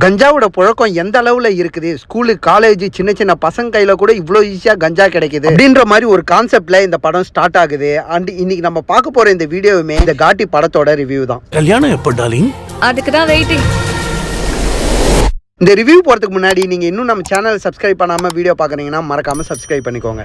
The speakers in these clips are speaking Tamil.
கஞ்சாவோட புழக்கம் எந்த அளவுல இருக்குது, ஸ்கூலு காலேஜ் சின்ன சின்ன பசங்க கையில கூட இவ்வளவு ஈஸியா கஞ்சா கிடைக்குது அப்படின்ற மாதிரி ஒரு கான்செப்ட்ல இந்த படம் ஸ்டார்ட் ஆகுது. அண்ட் இன்னைக்கு நம்ம பார்க்க போற இந்த வீடியோவுமே இந்த காட்டி படத்தோட ரிவ்யூ தான். கல்யாணம் எப்ப டார்லிங்? அதுக்கு தான் வெயிட்டிங். இந்த ரிவ்யூ போறதுக்கு முன்னாடி நீங்க இன்னும் நம்ம சேனல் சப்ஸ்கிரைப் பண்ணாம வீடியோ பாக்குறீங்கன்னா மறக்காம சப்ஸ்கிரைப் பண்ணிக்கோங்க.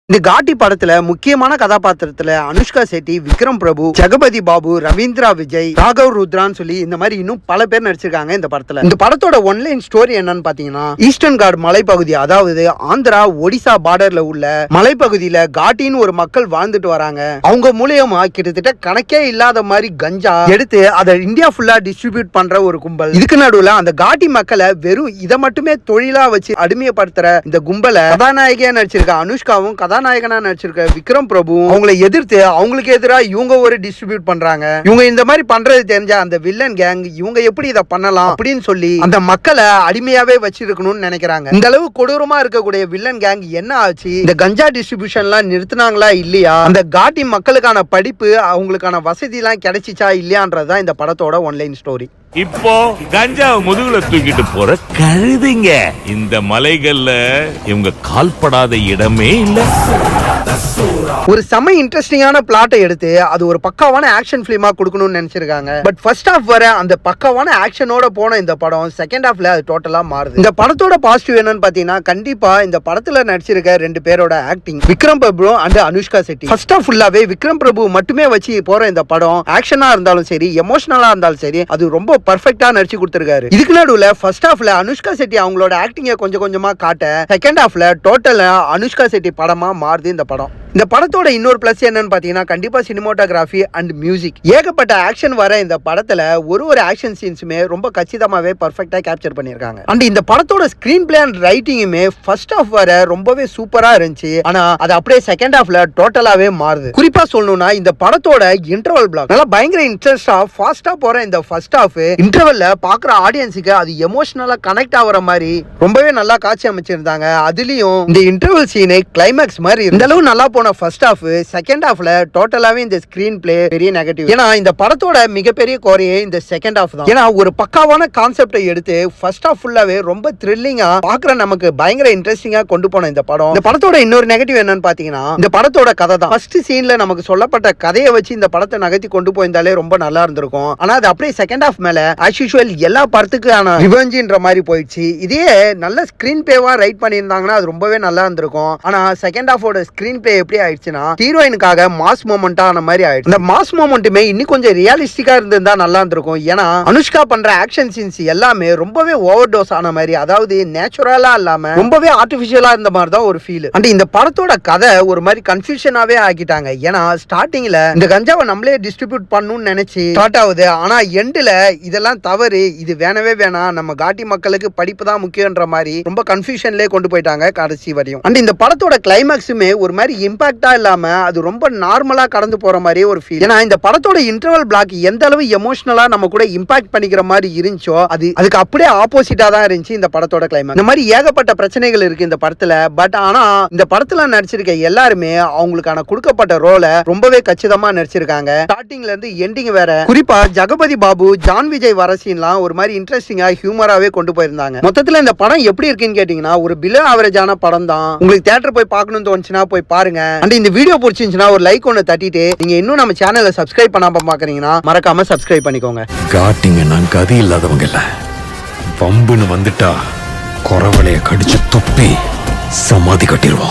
இந்த காட்டி படத்துல முக்கியமான கதாபாத்திரத்துல அனுஷ்கா செட்டி, விக்ரம் பிரபு, ஜெகபதி பாபு, ரவீந்திரா விஜய், ராகவ் ருத்ரான்னு சொல்லி இந்த மாதிரி இன்னும் பல பேர் நடிச்சிருக்காங்க இந்த படத்துல. இந்த படத்தோட ஒன்லைன் ஸ்டோரி என்னன்னு பாத்தீங்கன்னா, ஈஸ்டர்ன் காட் மலைப்பகுதி, அதாவது ஆந்திரா ஒடிசா பார்டர்ல உள்ள மலைப்பகுதியில காட்டின்னு ஒரு மக்கள் வாழ்ந்துட்டு வராங்க. அவங்க மூலியமா கிட்டத்தட்ட கணக்கே இல்லாத மாதிரி கஞ்சா எடுத்து அதை இந்தியா ஃபுல்லா டிஸ்ட்ரிபியூட் பண்ற ஒரு கும்பல். இதுக்கு நடுவுல அந்த காட்டி மக்களை வெறும் இதை மட்டுமே தொழிலா வச்சு அடிமைப்படுத்துற இந்த கும்பலை கதாநாயகியா நடிச்சிருக்க அனுஷ்காவும் கதாநாயகனா நடிச்சிருக்க விக்ரம் பிரபு அவங்களை எதிர்த்து அவங்களுக்கு எதிராக இவங்க ஒரு டிஸ்ட்ரிபியூட் பண்றாங்க. இவங்க இந்த மாதிரி பண்றது தெரிஞ்ச அந்த வில்லன் கேங் இவங்க எப்படி இதை பண்ணலாம் அப்படின்னு சொல்லி அந்த மக்களை அடிமையாவே வச்சிருக்கணும்னு நினைக்கிறாங்க. இந்த அளவு கொடூரமா இருக்கக்கூடிய வில்லன் கேங் என்ன ஆச்சு, இந்த கஞ்சா டிஸ்ட்ரிபியூஷன்லாம் நிறுத்தினாங்களா இல்லையா, அந்த காட்டி மக்களுக்கான படிப்பு அவங்களுக்கான வசதி எல்லாம் கிடைச்சிச்சா இல்லையான்றதுதான் இந்த படத்தோட ஒன்லைன் ஸ்டோரி. இப்போ கஞ்சா முதுகுல தூக்கிட்டு போற கழுதைங்க இந்த மலைகள்ல இவங்க கால்படாத இடமே இல்ல. ஒரு செம இன்ட்ரெஸ்டிங்கான பிளாட்டை எடுத்து அது ஒரு பக்காவான ஆக்ஷன் பிலிமா கொடுக்கணும்னு நினைச்சிருக்காங்க. பட் ஃபர்ஸ்ட் ஹாஃப் வர அந்த பக்காவான ஆக்ஷனோட போன இந்த படம் செகண்ட் ஹாஃப்ல அது டோட்டலா மாறுது. இந்த படத்தோட பாசிட்டிவ் என்னன்னு பாத்தீங்கன்னா, கண்டிப்பா இந்த படத்துல நடிச்சிருக்க ரெண்டு பேரோட acting, Vikram Prabhu and Anushka Shetty. First half ஃபுல்லாவே விக்ரம் பிரபு மட்டுமே வச்சு போற இந்த படம் ஆக்ஷனா இருந்தாலும் சரி, எமோஷனலா இருந்தாலும் சரி, அது ரொம்ப பர்ஃபெக்ட்டா நடிச்சு கொடுத்திருக்காரு. இதுக்கு நடுவுல ஃபர்ஸ்ட் ஹாஃப்ல அனுஷ்கா செட்டி அவங்களோட ஆக்டிங்கை கொஞ்சம் கொஞ்சமா காட்ட, செகண்ட் ஹாஃப்ல டோட்டலா அனுஷ்கா செட்டி படமா மாறுது இந்த படம். இந்த படத்தோட இன்னொரு பிளஸ் என்னன்னு பாத்தீங்கன்னா, கண்டிப்பா சினிமாட்டோகிராஃபி அண்ட் மியூசிக். ஏகப்பட்ட ஆக்ஷன் வர இந்த படத்துல ஒரு ஆக்ஷன் சீன்ஸுமே ரொம்ப கச்சிதமாவே பர்ஃபெக்ட்டா கேப்சர் பண்ணிருக்காங்க. அண்ட் இந்த படத்தோட ஸ்கிரீன் பிளே அண்ட் ரைட்டிங்குமே ஃபர்ஸ்ட் ஹாஃப் வர ரொம்பவே சூப்பரா இருந்துச்சு. ஆனா அது அப்படியே செகண்ட் ஹாஃப்ல டோட்டலாவே மாறுது. குறிப்பா சொல்லணும்னா, இந்த படத்தோட இன்டர்வல் பிளாக் நல்லா பயங்கர இன்ட்ரெஸ்டா ஃபாஸ்டா போற இந்த ஃபர்ஸ்ட் ஹாஃப் இன்டர்வல்ல பாக்குற ஆடியன்ஸுக்கு அது எமோஷனலா கனெக்ட் ஆகுற மாதிரி ரொம்பவே நல்லா காட்சி அமைச்சிருந்தாங்க. அதுலயும் இந்த இன்டர்வல் சீனே கிளைமேக்ஸ் மாதிரி இந்த அளவு நல்லா ஃபர்ஸ்ட் ஹாஃப், செகண்ட் ஹாஃப்ல டோட்டலாவே இந்த ஸ்கிரீன் பிளே பெரிய நெகட்டிவ். ஏன்னா இந்த படத்தோட மிகப்பெரிய குறையே இந்த செகண்ட் ஹாஃப் தான். ஏன்னா ஒரு பக்காவான கான்செப்டை எடுத்து ஃபர்ஸ்ட் ஹாஃப் ஃபுல்லாவே ரொம்ப த்ரில்லிங்கா பாக்குற நமக்கு பயங்கர இன்ட்ரெஸ்டிங்கா கொண்டு போன இந்த படம். இந்த படத்தோட இன்னொரு நெகட்டிவ் என்னன்னு பாத்தீங்கன்னா, இந்த படத்தோட கதை தான். ஃபர்ஸ்ட் சீன்ல நமக்கு சொல்லப்பட்ட கதையை வச்சு இந்த படத்தை நகர்த்தி கொண்டு போயிருந்தாலே ரொம்ப நல்லா இருந்திருக்கும். ஆனா அது அப்படியே செகண்ட் ஹாஃப் மேல ஆஸ் யூசுவல் எல்லா படத்துக்கான ரிவெஞ்ச்ன்ற மாதிரி போயிடுச்சு. இதே நல்ல ஸ்கிரீன் பிளேவா ரைட் பண்ணியிருந்தாங்கன்னா அது ரொம்பவே நல்லா இருந்திருக்கும். ஆனா செகண்ட் ஹாஃபோட ஸ்கிரீன் பிளே எப்படி ஆயிடுச்சுன்னா, ஹீரோயினுக்காக மாஸ் மொமெண்டா ஆன மாதிரி ஆயிடுச்சு. இந்த மாஸ் மொமெண்ட்டுமே இன்னும் கொஞ்சம் ரியலிஸ்டிக்கா இருந்திருந்தா நல்லா இருந்திருக்கும். ஏன்னா அனுஷ்கா பண்ற ஆக்ஷன் சீன்ஸ் எல்லாமே ரொம்பவே ஓவர் டோஸ் ஆன மாதிரி, அதாவது நேச்சுரலா இல்லாம ரொம்பவே ஆர்டிபிஷியலா இருந்த மாதிரி தான் ஒரு ஃபீல். அண்ட் இந்த படத்தோட கதை ஒரு மாதிரி கன்ஃபியூஷனாவே ஆக்கிட்டாங்க. ஏன்னா ஸ்டார்டிங்ல இந்த கஞ்சாவை நம்மளே டிஸ்ட்ரிபியூட் பண்ணணும்னு நினைச்சு ஸ்டார்ட் ஆகுது. ஆனா எண்ட்ல இதெல்லாம் தவறு, இது வேணவே வேணாம், நம்ம காட்டி மக்களுக்கு படிப்பு தான் முக்கியன்ற மாதிரி ரொம்ப கன்ஃபியூஷன்லயே கொண்டு போயிட்டாங்க கடைசி வரையும். அண்ட் இந்த படத்தோட கிளைமேக்ஸுமே ஒரு மாதிரி இம்பாக்டா இல்லாம அது ரொம்ப நார்மலா கடந்து போற மாதிரி ஒரு ஃபீல். ஏன்னா இந்த படத்தோட இன்டர்வல் பிளாக் எந்த அளவு எமோஷனலா நம்ம கூட இம்பாக்ட் பண்ணிக்கிற மாதிரி இருந்துச்சோ அதுக்கு அப்படியே ஆப்போசிட்டா தான் இருந்துச்சு இந்த படத்தோட கிளைமேக்ஸ். இந்த மாதிரி ஏகப்பட்ட பிரச்சனைகள் இருக்கு இந்த படத்துல. பட் ஆனா இந்த படத்துல நடிச்சிருக்க எல்லாருமே அவங்களுக்கான கொடுக்கப்பட்ட ரோலை ரொம்பவே கச்சிதமா நடிச்சிருக்காங்க. ஸ்டார்டிங்ல இருந்து எண்டிங் வேற. குறிப்பா ஜெகபதி பாபு, ஜான் விஜய் வர சீன்லாம் ஒரு மாதிரி இன்ட்ரெஸ்டிங்கா ஹியூமராவே கொண்டு போயிருந்தாங்க. மொத்தத்துல இந்த படம் எப்படி இருக்குன்னு கேட்டீங்கன்னா, ஒரு பிலோ ஆவரேஜான படம் தான். உங்களுக்கு தியேட்டர் போய் பார்க்கணும்னு தோணுச்சுன்னா போய் பாருங்க. அண்ட் இந்த வீடியோ பிடிச்சிருந்துச்சுன்னா ஒரு லைக் ஒன்று தட்டிட்டு, நீங்க இன்னும் நம்ம சேனலை சப்ஸ்கிரைப் பண்ணாம பாக்குறீங்கன்னா மறக்காம சப்ஸ்கிரைப் பண்ணிக்கோங்க. காட்டிங்க நான் கதி இல்லாதவங்க இல்ல, பம்புன்னு வந்துட்டா குறவளைய கடிச்சு தொப்பி சமாதி கட்டிடுவோம்.